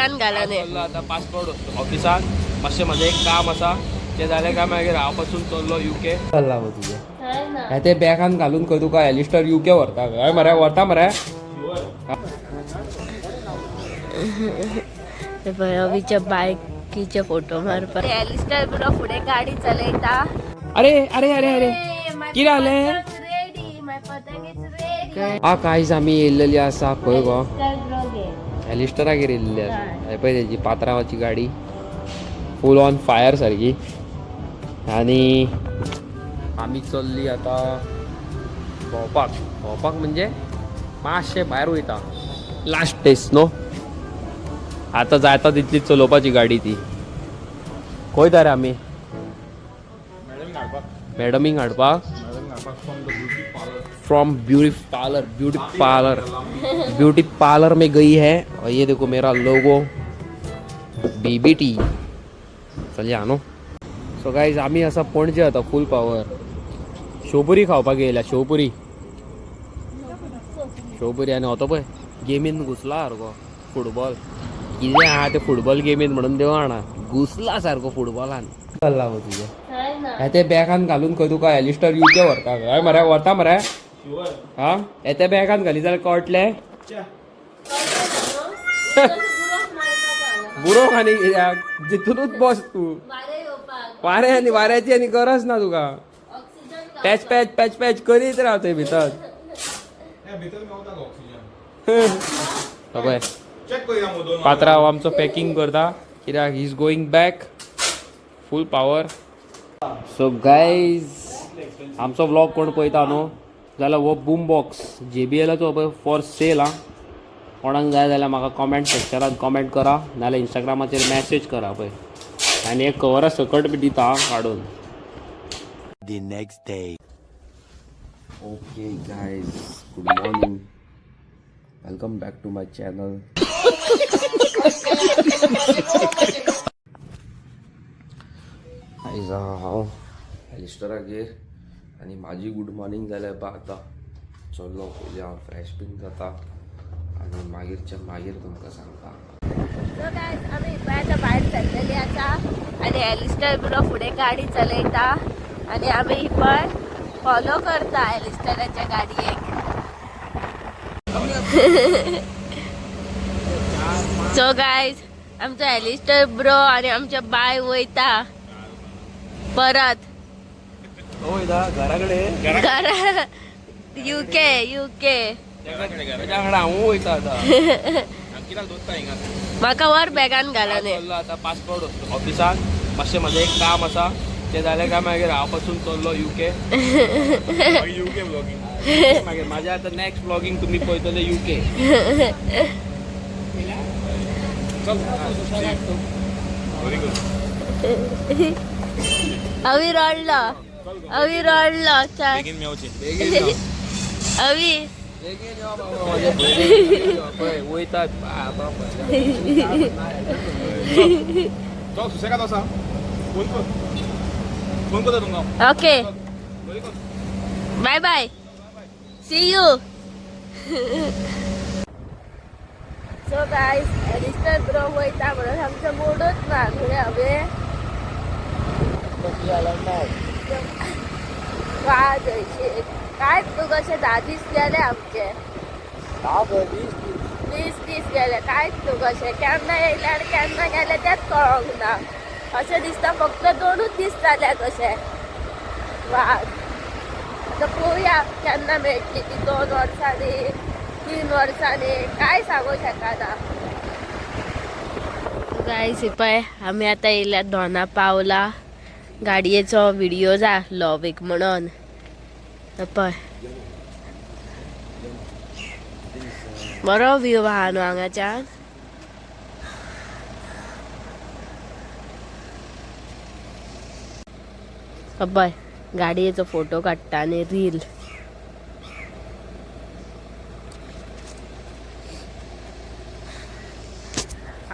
बॅगान घालून आता पासपोर्ट ऑफिसात मातशें म्हजें एक काम आसा ते जालें काय मागीर हांव पासून चल्लो UK चल्ला गो तुजें ते बॅगान घालून खंय तुका एलिस्टर UK व्हरता हय मरे व्हरता मरे रवीच्या बायकीचे फोटो मारपाक एलिस्टर ब्रो फुडें गाडी चलयता अरे अरे अरे अरे कितें जालें कायज आमी येयल्लेली आसा खंय गो एलिस्टरागेर येयल्लेली आसा हे पळय तेजी पात्रांवाची गाडी फूल ऑन फायर सारकी आनी आमी चल्ली आतां भोंवपाक म्हणजे मातशें भायर वयता लास्ट टेस्ट न्हू आतां जाता तितली चलोवपाची गाडी ती खंय तर आमी मॅडमीक हाडपाक फ्रॉम ब्यूटी पार्लर में गई है और ये देखो मेरा लोगो BBT चल नो सो गाइज आमी असा पणजे आता फुल पावर शेवपुरी खावपाक येयल्या शेवपुरी आनी होतो पळय गेमीन घुसला सारको फुटबॉल कितें आहा ते फुटबॉल गेमीन म्हणून देव आणा घुसला सारको फुटबॉलान चल्ला गो तुजें ते बॅगान घालून खंय तुका एलिस्टर UK व्हरता हय मरे व्हरता मरे हा येते बॅगान घाली जाल्यार कळटले बुरो खानी जितूनच बस तू वाऱ्याची आनी गरज ना तुका पॅच करीत राव थंय भितर पात्रांव आमचो पॅकिंग करता कित्याक he is going back full power so guys आमचो व्लॉग कोण पळयता न्हू जाल्यार हो बूम बॉक्स JBLचो पळय फॉर सेल हा कोणाक जाय जाल्यार म्हाका कॉमेंट सेक्शनांत कॉमेंट करा नाल्यार इंस्टाग्रामाचेर मॅसेज करा पळय आनी एक कवरा सकट बी दिता काडून The next day. Okay guys good morning welcome back to my channel आयज हांव एलिस्टरागेर आनी म्हाजी गुड मॉर्निंग जाल्यार आतां चल्लो पयलीं हांव फ्रेश बीन जाता आनी मागीर तुमकां सांगता सो गायज आमी आतां भायर सरलेली आसा आनी एलिस्टर ब्रो फुडें गाडी चलयता आनी आमी पळय फॉलो करता एलिस्टराच्या गाडयेक सो गायज आमचो एलिस्टर ब्रो आनी आमच्या बाय वयता परत घरा कडेन UK हांव वयता आतां म्हाका वर बॅगान घालून आतां पासपोर्ट ऑफिसात मातशें म्हजें एक काम आसा ते जालें काय मागीर हांव पासून चल्लो UK मागीर म्हाजें आतां नेक्स्ट व्लॉगिंग तुमी पळयतले UK अवी रडलो अवी वयता okay bye bye see you so guys Alistair bro वयता म्हणून आमचं मूडच ना खंय हांवें वाज हयशे कांयच तुका अशें 10 दीस गेले आमचे 20 दीस गेले कांयच तुका अशें केन्ना येयले आनी केन्ना गेले तेंच कळोंक ना अशें दिसता फक्त 2च दीस जाले कशें वाज आतां पळोवया केन्ना मेळटली ती 2 वर्सांनी 3 वर्सांनी काय सांगू शकना गायस पळय आमी आतां येयल्या दोना पावला गाडयेचो व्हिडिओ जालो एक म्हणून पळय बरो व्यू आहा न्हू हांगाच्यान पळय गाडयेचो फोटो काडटा आनी रील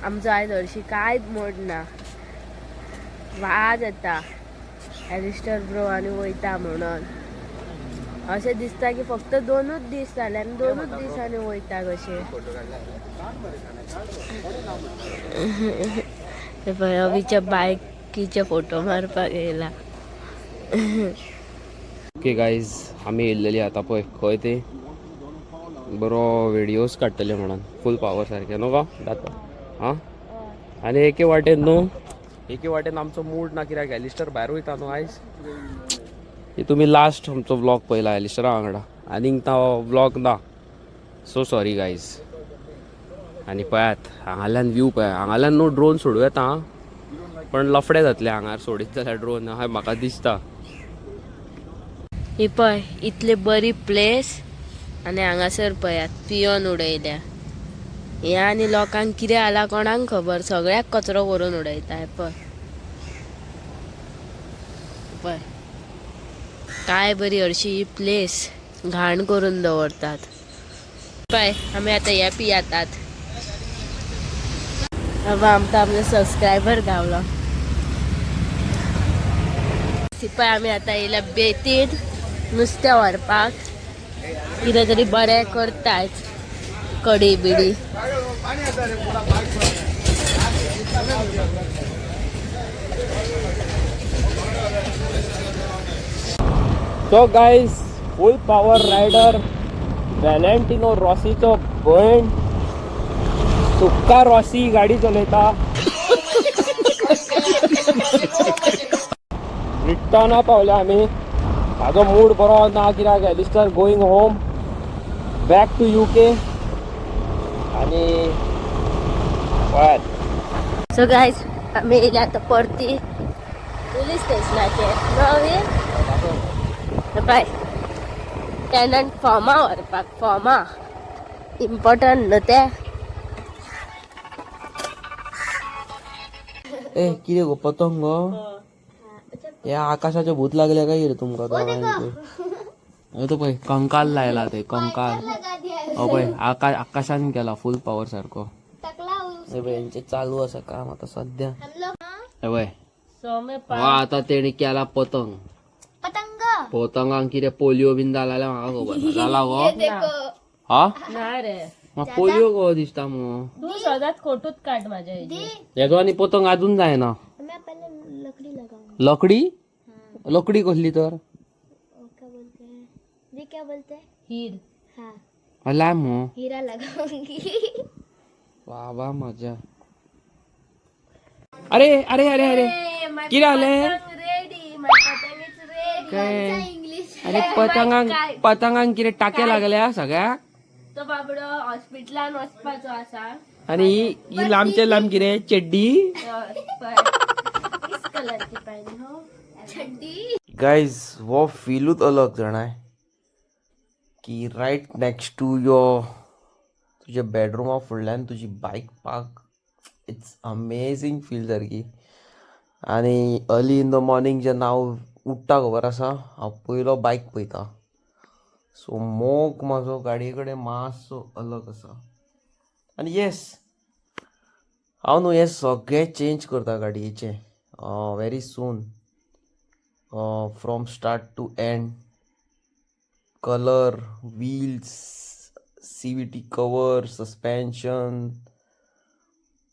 आमचो आयज हरशी कांयच मोड ना वाज येता एलिस्टर ब्रो आनी वयता म्हणून अशें दिसता की फक्त 2च दीस जाले आनी 2च दिसांनी वयता कशें. हे पळय अवीच्या बायकीचे फोटो मारपाक येयला. ओके गाईज आम्ही येयल्लेली आता पळय खंय ते बरो व्हिडिओज काडटले म्हणून फूल पावर सारके न्हू गो जाता हां. आनी एके वाटेन न्हू एके वाटेन आमचो मूड ना कित्याक एलिस्टर भायर वयता न्हू आयज. की तुमी लास्ट आमचो व्लॉग पळयला एलिस्टरा वांगडा आनीक तो व्लॉग ना. So sorry guys. आनी पळयात हांगाल्यान व्यू पळय हांगाल्यान न्हू ड्रोन सोडूं येता पण लफडे जातले हांगार सोडीत जाल्यार ड्रोन हय म्हाका दिसता. ही पळय इतली बरी प्लेस आनी हांगासर पळयात पियोन उडयल्या. हे आनी लोकांक कितें जाला कोणाक खबर. सगळ्याक कचरो करून उडयता. हे पळय पळय काय बरी हरशी ही प्लेस घाण करून दवरतात. पळय आमी आतां हे पियातात. आमकां आपले सबस्क्रायबर गावलो. पळय आमी आतां येयल्या बेतीन नुस्तें व्हरपाक. कितें तरी बरें करतात कडी बिडी. सो गाईज फूल पॉवर रायडर व्हॅलेंटिनो रॉसीचो भयण सुक्का रॉसी गाडी चलयता. रिटर्ना पावले आमी. म्हाजो मूड बरो ना कित्याक Alistair going home back to UK. आनी पळयात सो गायज आमी येयल्या आतां परती पुलीस स्टेशनाचेर. बाय टॅनंट फॉर्मा व्हरपाक. फॉर्मा इम्पॉर्टंट न्हू ते. ए कितें गो पतंग गो हे आकाशाचे भूत लागले काय रे तुमकां तो पळय कंकाल लायला ते कंकाल. हो पळय आकाशान केला फूल पॉवर सारको. हे पळय यांचे चालू आसा काम आता सध्या. हे पळय आता तेणी केला पतंग. पतंगांक कितें पोलिओ बीन जाला जाल्यार म्हाका खबर ना. जाला गो हा ना रे म्हाका पोलिओ गो दिसता मग. तू सदांच खोटूच काड म्हाज्या हेजो आनी पतंग अजून जायना. लकडी लकडी कसली तर हीर. लाय मग हीरा लगाऊंगी. बाबा मजा. अरे अरे अरे अरे कितें जालें काय. अरे पतंगांक कितें टाके लागल्या सगळ्याक. तो बाबडो हॉस्पिटलान वचपाचो आसा. आणि ही लांबचे लांब कितें चड्डी. गाइज वो फीलूच अलग जाणाय की रायट नेक्स्ट टू योर तुझ्या बेडरूमा फुडल्यान तुजी बायक पार्क. इट्स अमेझींग फील सारकी. आनी अर्ली इन द मॉर्निंग जेन्ना हांव उठ्ठा खबर आसा हांव पयलो बायक पळयता. सो मोग म्हाजो गाडये कडेन मातसो अलग आसा. आनी येस हांव न्हू हें सगळें चेंज करता गाडयेचें very soon. From start to end. Colour, wheels, CVT cover, suspension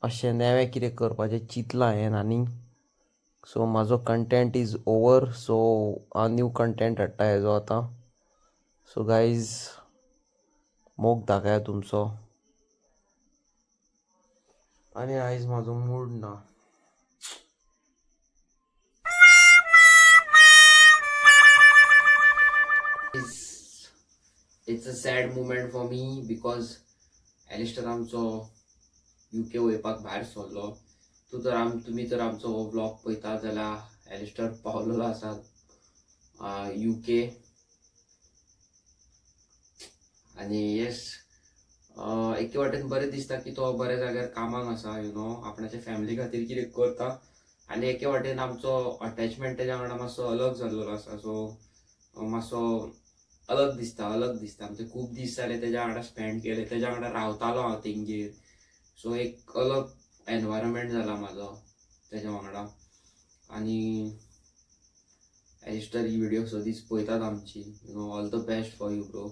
अशें नेवें कितें करपाचें चिंतलां हें आनीक. सो म्हाजो कंटेंट इज ओवर. सो हांव न्यू कंटेंट हाडटा हेजो आतां. सो गायज मोग दाखया तुमचो. आनी आयज म्हाजो मूड ना. It's a sad moment for me because Alistair आमचो UK वयपाक भायर सरलो. तुमी जर आमचो हो व्लॉग पळयता जाल्यार एलिस्टर पावलेलो आसा UK. आनी येस एके वाटेन बरें दिसता की तो बऱ्या जाग्यार कामाक आसा आपणाच्या फॅमिली खातीर कितें करता. आनी एके वाटेन आमचो अटॅचमेंट तेज्या वांगडा मातसो अलग जाल्लो आसा. सो मातसो अलग दिसता आमचे खूब दीस जाले तेज्या वांगडा स्पेंड केले. तेज्या वांगडा रावतालो हांव तेंगेर. सो एक अलग एनवायरमेंट जाला म्हाजो तेज्या वांगडा. आनी एलिस्टर ही व्हिडिओ सदींच पळयतात आमची. You know, all the best for you bro.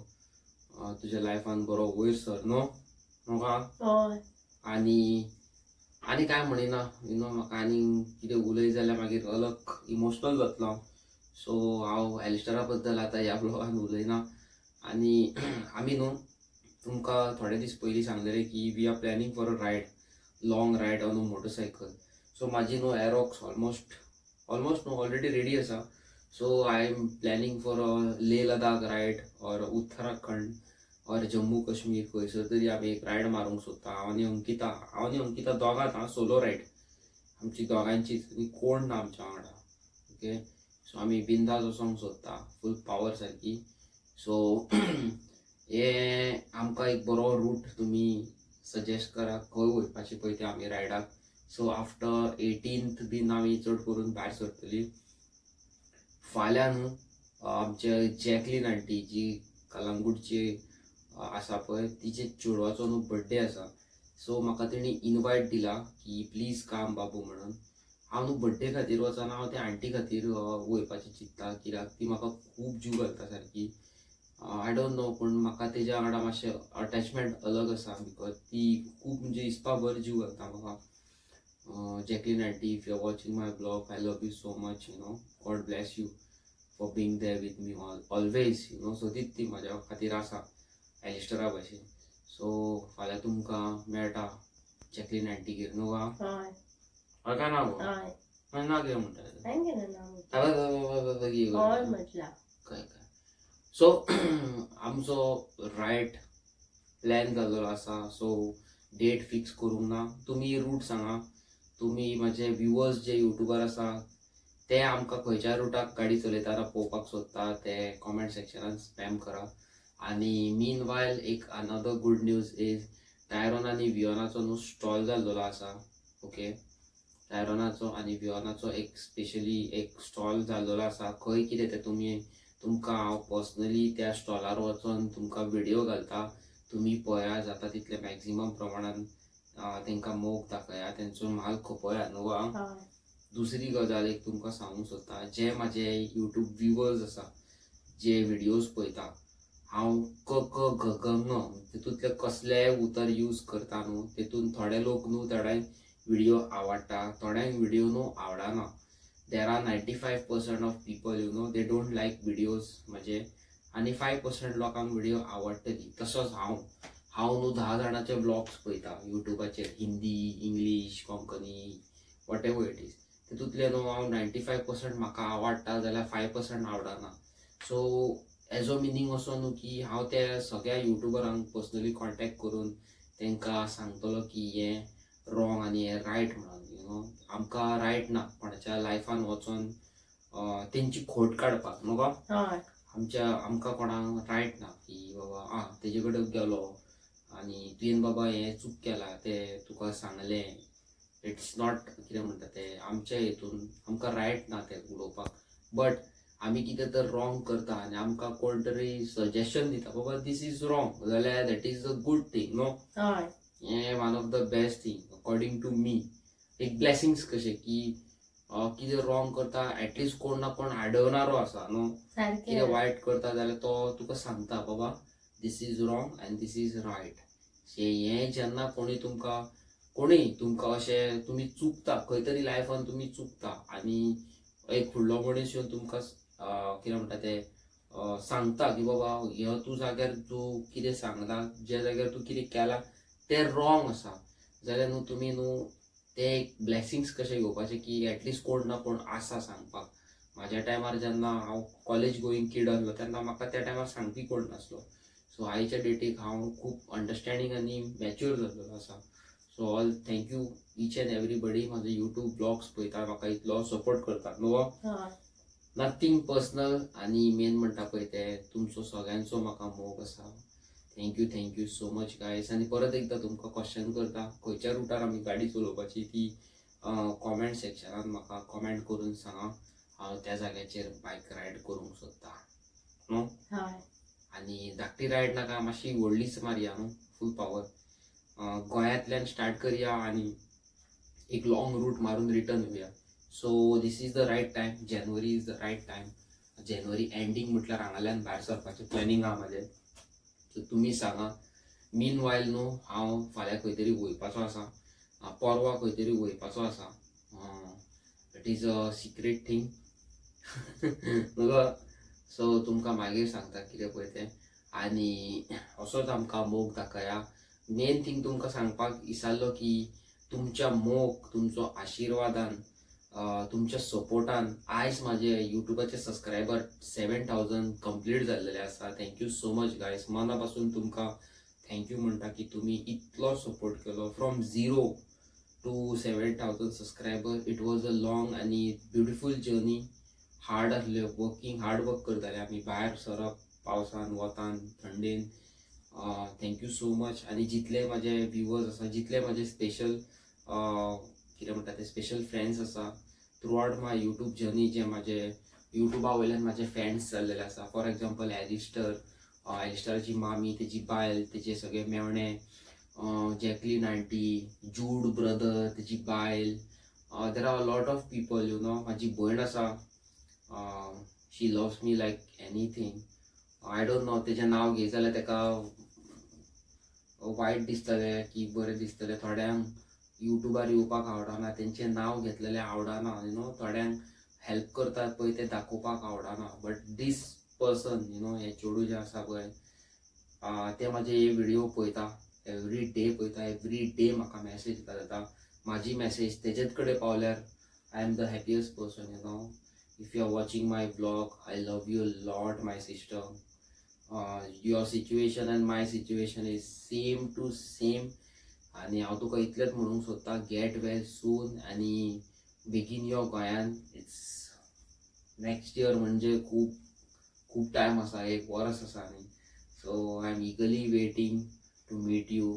तुज्या लायफान बरो वयर सर नो म्हाका. हय. आनी काय म्हणिना. यू नो, म्हाका आनी कितें उलय जाल्यार मागीर अलग इमोशनल जातलो हांव. सो हांव एलिस्टरा बद्दल आतां ह्या ब्लॉगान उलयना. आनी आमी न्हू तुमकां थोडे दीस पयलीं सांगलेलें की we are planning for a ride, long ride on a motorcycle. So म्हाजी न्हू एरोक्स ऑलमोस्ट न्हू ऑलरेडी रेडी आसा. So I am planning for a Leh Ladakh ride or Uttarakhand or Jammu Kashmir. खंयसर तरी आमी एक रायड मारूंक सोदता. हांव आनी अंकिता दोगांच आहा. सोलो रायड आमची दोगांचीच, आनी कोण ना आमच्या वांगडा. ओके, सो आमी बिंदास वचोंक सोदता फूल पावर सारकी. सो हे आमकां एक बरो रूट तुमी सजेस्ट करा खंय वचपाची पळय ते आमी रायडाक. सो आफ्टर 18th बीन आमी चड करून भायर सरतली. फाल्यां न्हू आमचे जॅकलीन आंटी जी कलंगूटची आसा पळय, तिचे चेडवाचो न्हू बर्थडे आसा. सो म्हाका तेणी इनवायट दिला की प्लीज काम बाबू म्हणून. हांव न्हू बर्थडे खातीर वचना, हांव त्या आंटी खातीर वयपाचें चिंतता. कित्याक ती म्हाका खूब जीव घालता सारकी. आय डोंट नो, पूण म्हाका तेज्या वांगडा मातशें अटॅचमेंट अलग आसा. बिकॉज ती खूब म्हणजे इस्पाभर जीव घालता म्हाका. Jacqueline aunty, if you are watching my blog, I love you so much. You know, God bless you for being there with me always. You know, सदींच ती म्हाज्या खातीर आसा एलिस्टरा भशेन. सो फाल्यां तुमकां मेळटा जॅकलीन आंटीगेर न्हू गा. हय काय ना गो. ना कितें म्हणटा काय. सो आमचो रायड प्लॅन जाल्लो आसा. सो डेट फिक्स करूंक ना. तुमी रूट सांगा. तुमी म्हाजे व्ह्युअर्स जे युट्यूबर आसा ते आमकां खंयच्या रुटाक गाडी चलयतना पळोवपाक सोदता ते कॉमेंट सेक्शनान स्पॅम करा. आनी मीन वायल एक another good news is Tyrone आनी वियोनाचो न्हू स्टॉल जाल्लो आसा. ओके, टायरोनाचो आनी वियोनाचो एक स्पेशली एक स्टॉल जाल्लो आसा. खंय कितें तें तुमकां हांव पर्सनली त्या स्टॉलार वचोन तुमकां व्हिडिओ घालता. तुमी पळया, जाता तितले मॅक्झिमम प्रमाणान तांकां मोग दाखया, तेंचो म्हाल खपया न्हू. दुसरी गजाल एक तुमकां सांगूंक सोदता, जे म्हाजे युट्यूब व्ह्युअर्स आसा जे व्हिडिओज पळयता, हांव क क ग ग ङ तितूंतले कसलेय उतर यूज करता न्हू. तेतून थोडे लोक न्हू थोड्यांक व्हिडिओ आवडटा, थोड्यांक व्हिडिओ न्हू आवडना. There are 95% of people you no they don't like videos म्हजे, आनी 5% लोकांक व्हिडिओ आवडटली. तसोच हांव न्हू 10 जाणांचे ब्लॉग्स पळयता युट्यूबाचेर, Hindi, English, Konkani, whatever it is. तितूंतले न्हू हांव 95% म्हाका आवडटा जाल्यार 5% आवडना. सो एजो मिनींग असो न्हू की हांव त्या सगळ्या युट्यूबरांक पर्सनली कॉन्टॅक्ट करून तांकां सांगतलो की हें रॉंग आनी हें रायट म्हणून. यू नो, आमकां रायट ना कोणाच्या लायफान वचोन तेंची खोट काडपाक न्हू गो. आमकां कोणाक रायट ना की बाबा तेजे कडेन गेलो आनी तुवें बाबा हें चूक केला तें तुका सांगलें. इट्स नॉट कितें म्हणटा तें आमच्या हितून आमकां रायट ना तें उलोवपाक. बट आमी कितें तर रॉंग करता आनी आमकां कोण तरी सजेशन दिता बाबा दीस इज रॉंग जाल्यार that is a good thing न्हू. हें one of the best thing according to me. एक ब्लेसिंग्स कशें की कितें रॉंग करता एटलिस्ट कोण ना कोण आडवणारो आसा न्हू. कितें वायट करता जाल्यार तो तुका सांगता बाबा this is wrong and this is right. हें जेन्ना कोणी तुमकां अशें तुमी चुकता खंय तरी लायफान तुमी चुकता आनी एक फुडलो मनीस येवन तुमकां कितें म्हणटा तें सांगता की बाबा ह्यो तूं जाग्यार तूं कितें सांगला, ज्या जाग्यार तूं कितें केलां तें रॉंग आसा जाल्यार न्हू तुमी न्हू ते एक ब्लेसिंग्स कशें घेवपाचें की एटलिस्ट कोण ना कोण आसा सांगपाक. म्हाज्या टायमार जेन्ना हांव कॉलेज गोईंग किड आसलो तेन्ना म्हाका त्या टायमार सांगपी कोण नासलो. सो आयच्या डेटीक हांव खूब अंडरस्टँडींग आनी मॅच्युअर जाल्लो आसा. So all thank you each end everybody म्हाजो यूट्यूब ब्लॉग्स पळयता, म्हाका इतलो सपोर्ट करता न्हू. नथींग पर्सनल आनी मेन म्हणटा पळय ते तुमचो सगळ्यांचो म्हाका मोग आसा. Thank you so much guys. आनी परत एकदां तुमकां क्वेश्चन करता खंयच्या रुटार आमी गाडी चलोवपाची ती कॉमेंट सेक्शनान म्हाका कॉमेंट करून सांगा. हांव त्या जाग्याचेर बायक रायड करूंक सोदता न्हू. आनी धाकटी रायड नाका, मातशी व्हडलीच मारया न्हू, फूल पावर. गोंयांतल्यान स्टार्ट करया आनी एक लॉंग रूट मारून रिटर्न येवया. So this is the right time, January is the right time. जानेवारी एंडींग म्हटल्यार हांगाल्यान भायर सरपाचें प्लॅनिंग आहा म्हाजें. सो तुमी सांगा. मीन वायल न्हू हांव फाल्यां खंय तरी वयपाचो आसा, परवा खंय तरी वयपाचो आसा. It is a secret thing. So तुमकां मागीर सांगता कितें पळय तें. आनी असोच आमकां मोग दाखया. मेन थिंग तुमकां सांगपाक विसरलो की तुमच्या मोग, तुमचो आशिर्वादान, तुमच्या सपोर्टान आयज माझे युट्यूबाचे सबस्क्रायबर 7,000 कंप्लीट जाल्लेले आसा. Thank you so much guys. मना पासून तुमकां थँक्यू म्हणटा की तुमी इतलो सपोर्ट केलो from 0 to 7,000 subscriber. It was a long आनी ब्युटिफूल जर्नी. हार्ड आसले, हार्ड वर्क करताले आमी, भायर सरप पावसान वतान थंडेन. Thank you so much. आनी जितले माझे व्ह्युअर्स आसा, जितले माझे स्पेशल कितें म्हणटा ते स्पेशल फ्रेंड्स आसा थ्रू आउट माय यूट्यूब जर्नी, जे माझे युट्यूबा वयल्यान माझे फ्रेंड्स जाल्लेले आसा. फॉर एक्झाम्पल एलिस्टराची मामी, तेजी बायल, तेजे सगळे मेवणे, जॅकलीन आंटी, जूड ब्रदर, तेजी बायल. There are a lot of people you know. माझी भयण आसा, she loves me like anything. I don't know तेजें नांव घे जाल्यार तेका वायट दिसतलें की बरें दिसतलें. थोड्यांक युट्यूबार येवपाक आवडना, तेंचें नांव घेतलेलें आवडना यू नो. थोड्यांक हेल्प करतात पळय ते दाखोवपाक आवडना. But this person you know, हे चेडूं जें आसा पळय, ते म्हाजे हे व्हिडिओ पळयता, एवरी डे पळयता. एवरी डे म्हाका मॅसेज येता. म्हाजी मॅसेज तेजेच कडेन पावल्यार I am the happiest person you know. If you are watching my blog, I love you lot my sister. Your situation and my situation is same to same. आनी हांव तुका इतलेंच म्हणूंक सोदता, गेट वेल सून. आनी बेगीन यो गोंयान. It's next year म्हणजे खूब टायम आसा, 1 वर्स आसा न्ही. So I am eagerly waiting to meet you.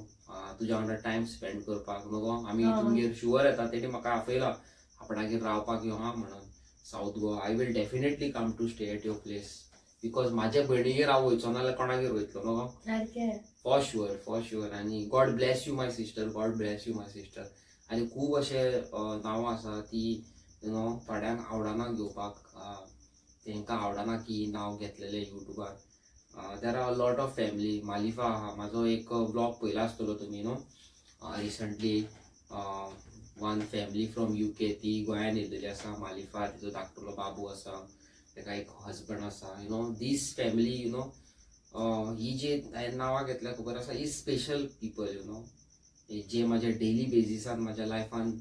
तुज्या वांगडा टायम स्पेंड करपाक न्हू. आमी तुमगेर शुअर येता. तेणी म्हाका आपयला आपणागेर रावपाक यो हा म्हणून South Goa. I will definitely come to stay at your place. Because म्हाज्या भयणीगेर हांव वयचो नाल्यार कोणागेर वयतलो न्हू. For sure. आनी God bless you my sister. God bless you my sister. आनी खूब अशे नांवां आसा ती यू नो थोड्यांक आवडना घेवपाक. तांकां आवडना की नांव घेतलेलें युट्यूबार. There are lot of family. मालिफा आहा, म्हाजो एक ब्लॉग पयला आसतलो तुमी न्हू. Recently one family from UK, ती गोंयान येयलेली आसा. मालिफा, तिचो धाकटुलो बाबू आसा, तेका एक हजबंड आसा you know. This family you know, ही जी हांवें नांवां घेतल्या खबर आसा, ही स्पेशल पीपल यू नो, जे म्हाज्या डेली बेजिसान म्हाज्या लायफान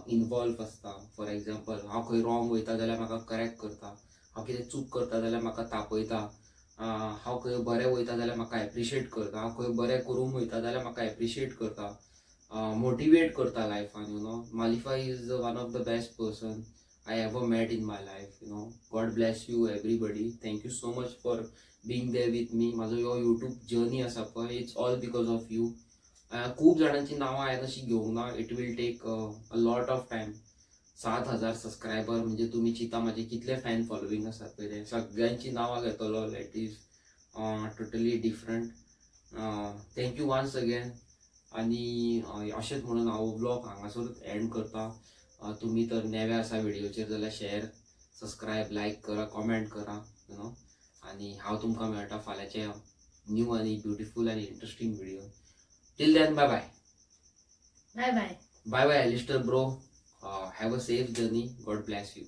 इनवॉल्व आसता. फॉर एक्झाम्पल हांव खंय रॉंग वयता जाल्यार म्हाका करेक्ट करता. हांव कितें चूक करता जाल्यार म्हाका तापयता. हांव खंय बरें वयता जाल्यार म्हाका एप्रिशिएट करता. हांव खंय बरें करूंक वयता जाल्यार म्हाका एप्रिशिएट करता. मोटिवेट करता लायफान यू नो. मालिफा is one of the best person I ever met in my life, you know. God bless you everybody. Thank you so much for being there with me. माझो ह्यो YouTube journey आसा पळय, it's all because of you. खूब जाणांची नांवां हांवें अशी घेवंक ना. It will take a lot of time. 7,000 subscriber म्हणजे तुमी चिंता म्हाजे कितले फॅन फॉलोवींग आसात पळय ते. सगळ्यांची नांवां घेतलो. It is totally different. Thank you once again. आनी अशेंच म्हणून हांव ब्लॉग हांगासरूच एंड करता. तुम्ही तर नवे आसा व्हिडिओचेर जाल्यार शेअर, सबस्क्रायब, लायक करा, कॉमेंट करा यू नो. आनी हांव तुमकां मेळटा फाल्यांचे न्यू आनी ब्युटिफूल आनी interesting video. Till then bye bye. Bye bye. Bye bye Alistair bro. Have a safe journey. God bless you.